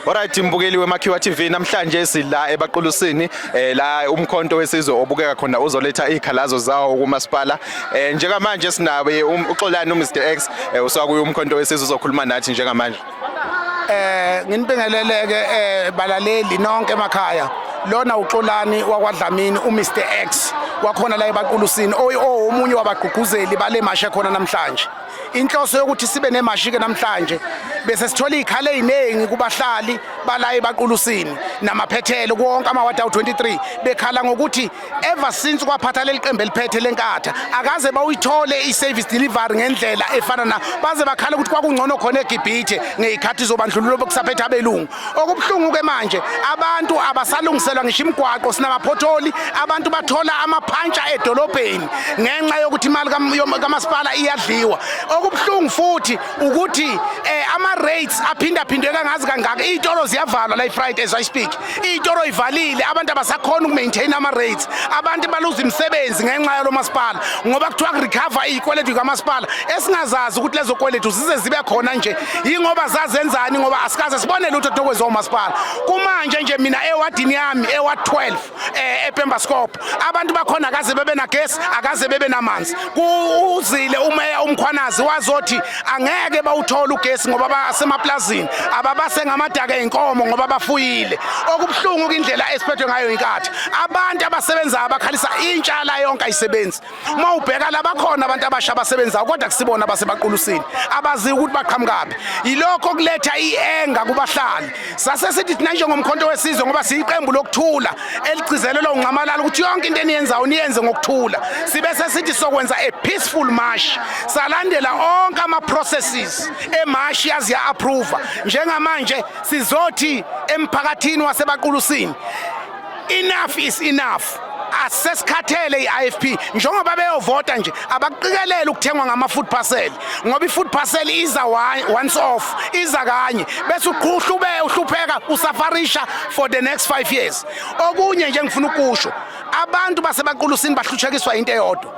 Alright mbukeli weMakhiwa TV namhlanje sila eBaqulusini la umkhonto wesizwe obukeka khona uzoletha ikhalazo zawo kumasipala njengamanje sinabe uXolani uMr X usakuye umkhonto wesizwe uzokhuluma nathi njengamanje. Nginibingeleleke balaleli nonke emakhaya lona uXolani wakwaDlamini uMr X wakhona la eBaqulusini omunye wabagqugquzeli bale mashe khona namhlanje. Inhloso yokuthi sibe nemashi ke namhlanje bese sithola ikhale eziningi kubahlali bala eBaqulusini namaphethelo konke ama-ward 23 bekhala ngokuthi ever since kwaphatha leli qembu eliphethe lenkatha akaze bawuyithole i-service delivery ngendlela efana na baze bakhala ukuthi kwakungcono khona eGibhithe ngezikhathi zobandlululo bokusaphetha abelungu. Okubhlungu ke manje abantu abasalungiselwa ngisho imigwaqo sinamaphotholi abantu bathola amaphantsha edolobheni ngenxa yokuthi imali kamasipala iyadliwa. Okubhlungu futhi ukuthi ama-rates aphindaphindwe kangazi kangaka iy'tolo ziyavalwa la Friday as I speak iy'tolo ivalile abantu abasakhona ukumaintain ama-rates abantu baluza imisebenzi ngenxa yalo masipala ngoba kuthiwa kurecover iy'kweletu kamasipala esingazazi ukuthi lezo kweletu zize zibe khona nje yingoba zazenzani ngoba asikaze sibone lutho tokwenziwa umasipala. Kumanje nje mina ewadini yami eward 12 ePembaskop abantu bakhona akaze bebe nagesi akaze bebe namanzi uzile umeya umkhwanazi wazothi angeke bawuthola ugesi ngoba basemaplazini ababase ngamadaka einkomo ngoba bafuyile. Okubhlungu indlela esiphethwe ngayo inkatha abantu abasebenza abakhalisa intshala yonke ayisebenzi mawubheka labakhona abantu abasha abasebenza kodwa kusibona baseBaqulusini abazi ukuthi baqhamukaphi yilokho kuletha ienga kubahlali. Sase sithi thina njengomkhonto wesizwe ngoba siyiqembu lokuthula eligcizelelwa unqamalala ukuthi yonke into eniyenzayo niyenze ngokuthula sibe sesithi sokwenza a peaceful march salandela onke ama processes emarch yazi ya approve njengamanje sizothi emphakathini waseBaqulusini enough is enough asesikhathele iIFP njengoba beyovota nje abaqikelele ukuthengwa ngama-food parcel ngoba i-food parcel iza once off iza kanye bese uhlupheka usafarisha for the next 5 years. Okunye nje ngifuna ukusho abantu baseBaqulusini bahluthekiswa into eyodwa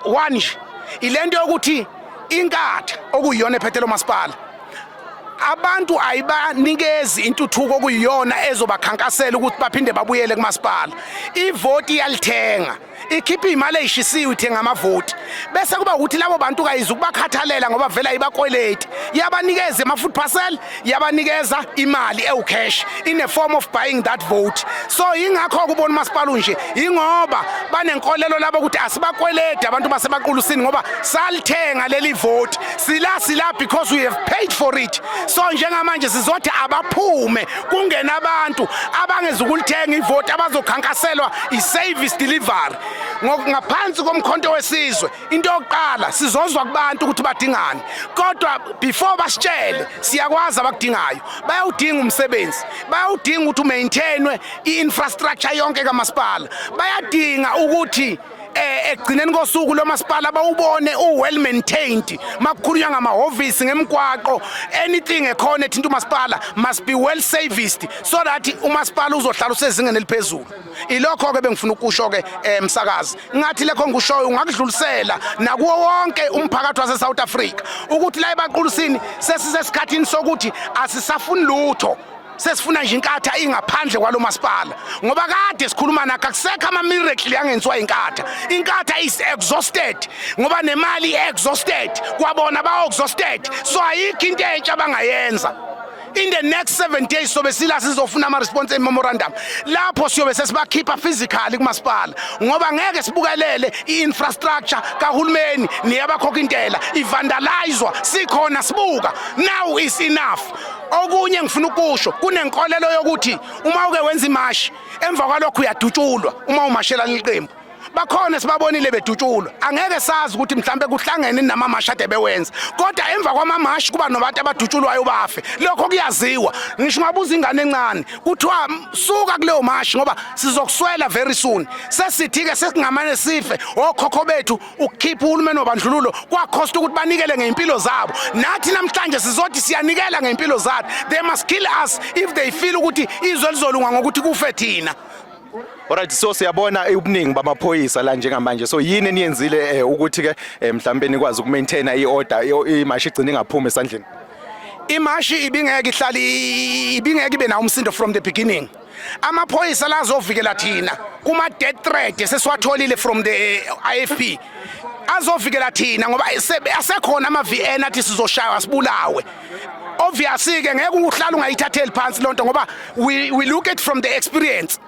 one nje ilento yokuthi inkatha okuyiyona ephethelo masipala abantu ayibanikezi intuthuko okuyiyona ezobakhankasela ukuthi baphinde babuyele kumasipala. Ivoti yalithenga ikhipha imali eyishisiwe ithenga amavoti bese kuba ukuthi labo bantu kayiza ukubakhathalela ngoba vela ibakweleti yabanikeza ama-food parcel yabanikeza imali ewucash in a form of buying that vote. So yingakho kubona umasipala nje ingoba banenkolelo labo ukuthi asibakweleti abantu baseBaqulusini ngoba salithenga leli vote sila because we have paid for it. So njengamanje sizothi abaphume kungena abantu abangezukulithenga ivoti abazokhankaselwa i-service delivery ngaphansi komkhonto wesizwe. Into yokuqala sizozwa kubantu ukuthi badingani kodwa before basitshele siyakwazi abakudingayo bayawudinga umsebenzi bayawudinga ukuthi umaintainwe i-infrastructure yonke kamasipala bayadinga ukuthi ekugcineni kosuku lomasipala bawubone well maintained makukhulunywa ngamahhovisi ngemigwaqo anything ekhona ethinta umasipala must be well serviced so that umasipala uzohlala usezingeni eliphezulu. Ilokho ke bengifuna ukusho ke msakazi ngathi lekho ngikushoyo ungakudlulisela nakuwo wonke umphakathi wase South Africa ukuthi la eBaqulusini sesisesikhathini sokuthi asisafuni lutho sesifuna nje inkatha ingaphandle kwalo masipala ngoba kade sikhuluma nakho akusekho ama-miracle yangenziwa inkatha is exhausted ngoba nemali exhausted kwabona ba-exhausted so ayikho into entsha abangayenza. In the next 7 days sobe sila sizofuna ama-response memorandum lapho siyobe sesibakhipha physically kumasipala ngoba ngeke sibukelele i-infrastructure kahulumeni niyabakhokha intela ivandalizwa sikhona sibuka. Now is enough. Okunye ngifuna ukusho kunenkolelo yokuthi uma uke wenza imashi emva kwalokho uyadutshulwa uma umashela liqembu bakhona sibabonile bedutshulwa angeke sazi ukuthi mhlambe kuhlangene namamashi ade bewenza kodwa emva kwamamashi kuba nobantu abadutshulwayo bafe lokho kuyaziwa. Ngisho ngabuza ingane encane kuthiwa suka kuleyo mashi ngoba sizokuswela very soon sesithi-ke sesingamane sife okhokho bethu ukukhipha uhulumeni wobandlululo kwakhosta ukuthi banikele ngey'mpilo zabo nathi namhlanje sizothi siyanikela ngey'mpilo zabo. They must kill us if they feel ukuthi izwe lizolunga ngokuthi kufe thina. Alright, so siyabona ubuningi bamaphoyisa la njengamanje so yini eniyenzile ukuthi ke mhlambe nikwazi ukumaintaina i-order imashi igcine ingaphumi esandleni? imashi ibingeke ibe nawo umsindo from the beginning. Amaphoyisa la azovikela thina kuma death threat sesiwatholile from the IFP. Azovikela thina ngoba asekhona ama VN athi sizoshaywa sibulawe. Obviously ke ngeke uhlala ungayithatheli phansi lonto ngoba we look at from the experience.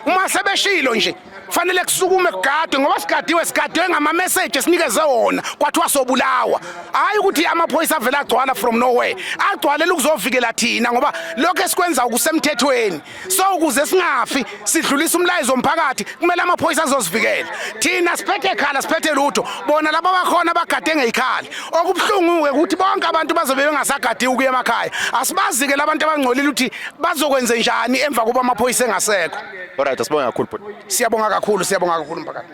Uma sebeshilo nje fanele kusukume kugadwe ngoba sigadwe ngama message sinikeze wona kwathiwa sobulawa. Hayi ukuthi amaphoyisa avela agcwala from nowhere. Agcwalela ukuzovikela thina ngoba lokho esikwenza ukusemthethweni. So ukuze singafi sidlulisa umlayezo omphakathi kumele amaphoyisa azosivikela. Thina siphethe ekhala siphethe lutho bona laba bakhona bagade ngeyikhali. Okubhlungu ukuthi bonke abantu bazobe bengasagadi ukuya emakhaya. Asibazi ke labantu abangcolile ukuthi bazokwenza njani emva kuba amaphoyisa engasekho. Alright, asibonga kakhulu. Siyabonga kakhulu mphakathi.